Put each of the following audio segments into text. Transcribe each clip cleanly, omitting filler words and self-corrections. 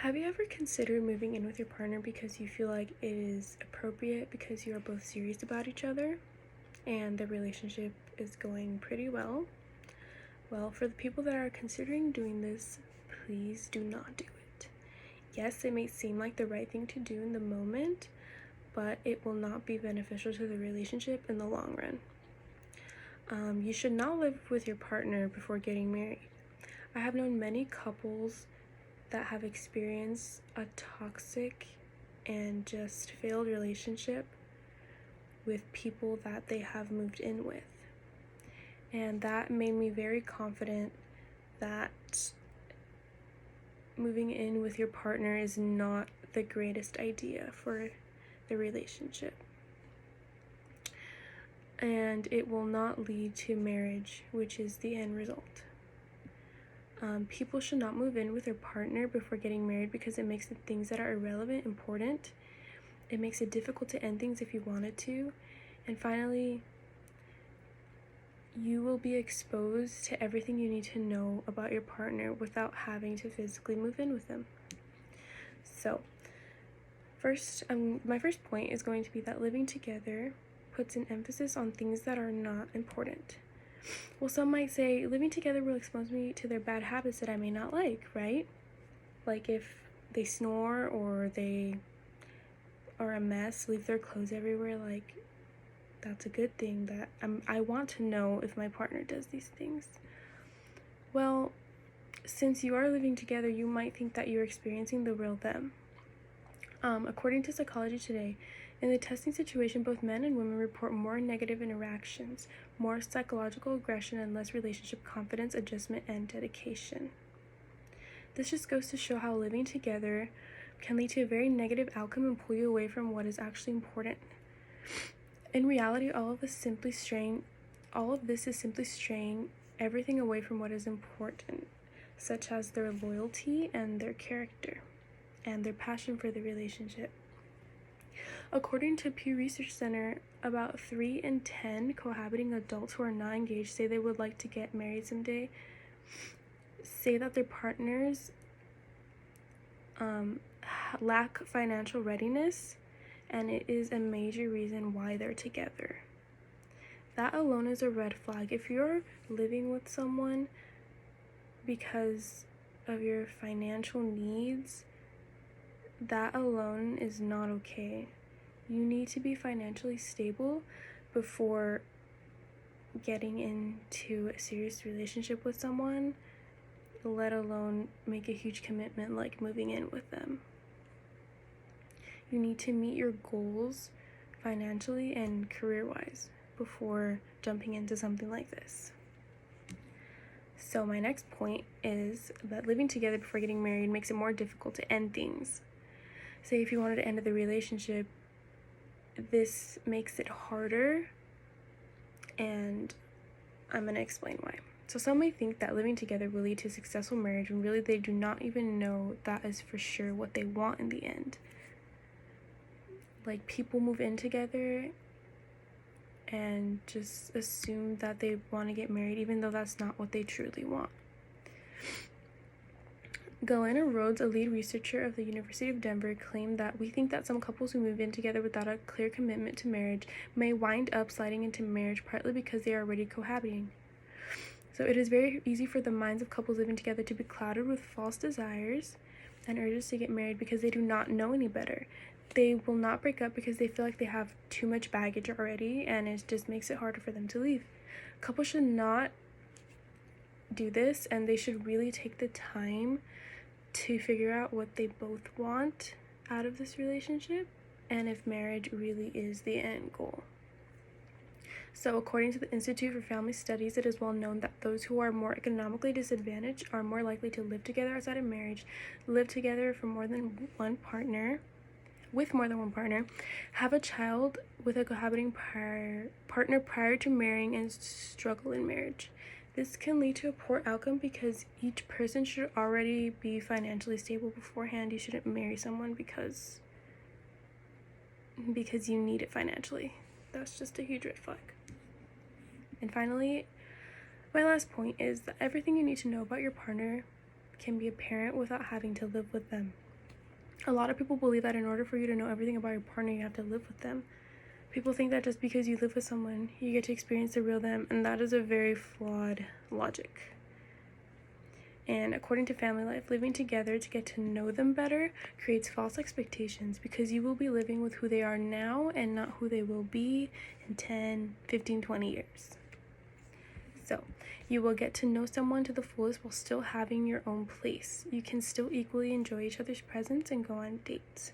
Have you ever considered moving in with your partner because you feel like it is appropriate because you are both serious about each other and the relationship is going pretty well? Well, for the people that are considering doing this, please do not do it. Yes, it may seem like the right thing to do in the moment, but it will not be beneficial to the relationship in the long run. You should not live with your partner before getting married. I have known many couples that have experienced a toxic and just failed relationship with people that they have moved in with. And that made me very confident that moving in with your partner is not the greatest idea for the relationship. And it will not lead to marriage, which is the end result. People should not move in with their partner before getting married because it makes the things that are irrelevant important. It makes it difficult to end things if you wanted to. And finally, you will be exposed to everything you need to know about your partner without having to physically move in with them. So, my first point is going to be that living together puts an emphasis on things that are not important. Well, some might say living together will expose me to their bad habits that I may not like, right? Like if they snore or they are a mess, leave their clothes everywhere, like that's a good thing that I want to know if my partner does these things. Well, since you are living together, you might think that you're experiencing the real them. According to Psychology Today, in the testing situation, both men and women report more negative interactions, more psychological aggression, and less relationship confidence, adjustment, and dedication. This just goes to show how living together can lead to a very negative outcome and pull you away from what is actually important. In reality, all of this is simply straying everything away from what is important, such as their loyalty and their character and their passion for the relationship. According to Pew Research Center, about 3 in 10 cohabiting adults who are not engaged say they would like to get married someday, say that their partners lack financial readiness, and it is a major reason why they're together. That alone is a red flag. If you're living with someone because of your financial needs, that alone is not okay. You need to be financially stable before getting into a serious relationship with someone, let alone make a huge commitment like moving in with them. You need to meet your goals financially and career-wise before jumping into something like this. So my next point is that living together before getting married makes it more difficult to end things. Say if you wanted to end the relationship, this makes it harder, and I'm going to explain why. So some may think that living together will lead to a successful marriage when really they do not even know that is for sure what they want in the end. Like people move in together and just assume that they want to get married even though that's not what they truly want. Galena Rhodes, a lead researcher of the University of Denver, claimed that we think that some couples who move in together without a clear commitment to marriage may wind up sliding into marriage partly because they are already cohabiting. So it is very easy for the minds of couples living together to be clouded with false desires and urges to get married because they do not know any better. They will not break up because they feel like they have too much baggage already, and it just makes it harder for them to leave. Couples should not do this, and they should really take the time to figure out what they both want out of this relationship and if marriage really is the end goal. So according to the Institute for Family Studies, it is well known that those who are more economically disadvantaged are more likely to live together outside of marriage, live together for more than one partner, have a child with a cohabiting partner prior to marrying, and struggle in marriage. This can lead to a poor outcome because each person should already be financially stable beforehand. You shouldn't marry someone because you need it financially. That's just a huge red flag. And finally, my last point is that everything you need to know about your partner can be apparent without having to live with them. A lot of people believe that in order for you to know everything about your partner, you have to live with them. People think that just because you live with someone, you get to experience the real them, and that is a very flawed logic. And according to Family Life, living together to get to know them better creates false expectations because you will be living with who they are now and not who they will be in 10, 15, 20 years. So, you will get to know someone to the fullest while still having your own place. You can still equally enjoy each other's presence and go on dates.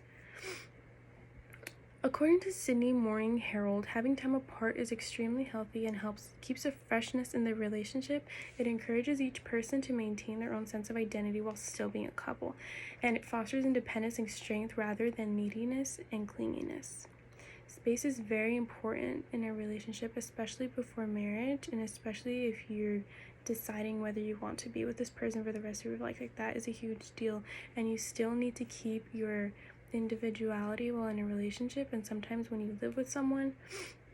According to Sydney Morning Herald, having time apart is extremely healthy and keeps a freshness in the relationship. It encourages each person to maintain their own sense of identity while still being a couple, and it fosters independence and strength rather than neediness and clinginess. Space is very important in a relationship, especially before marriage, and especially if you're deciding whether you want to be with this person for the rest of your life. Like, that is a huge deal, and you still need to keep your individuality while in a relationship. And sometimes when you live with someone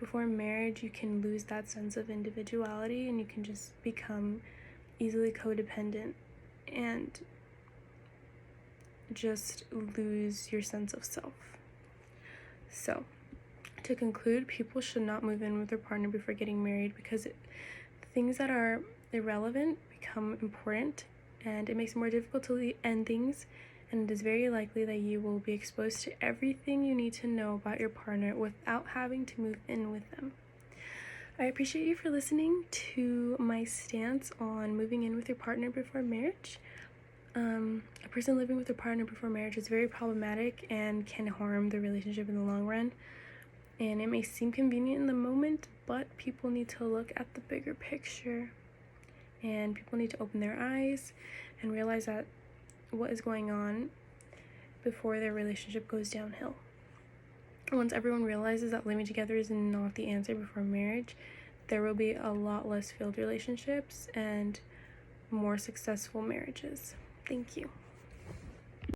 before marriage, you can lose that sense of individuality and you can just become easily codependent and just lose your sense of self. So, to conclude, people should not move in with their partner before getting married because things that are irrelevant become important, and it makes it more difficult to end things, and it is very likely that you will be exposed to everything you need to know about your partner without having to move in with them. I appreciate you for listening to my stance on moving in with your partner before marriage. A person living with a partner before marriage is very problematic and can harm the relationship in the long run. And it may seem convenient in the moment, but people need to look at the bigger picture. And people need to open their eyes and realize that what is going on before their relationship goes downhill. Once everyone realizes that living together is not the answer before marriage, there will be a lot less failed relationships and more successful marriages. Thank you.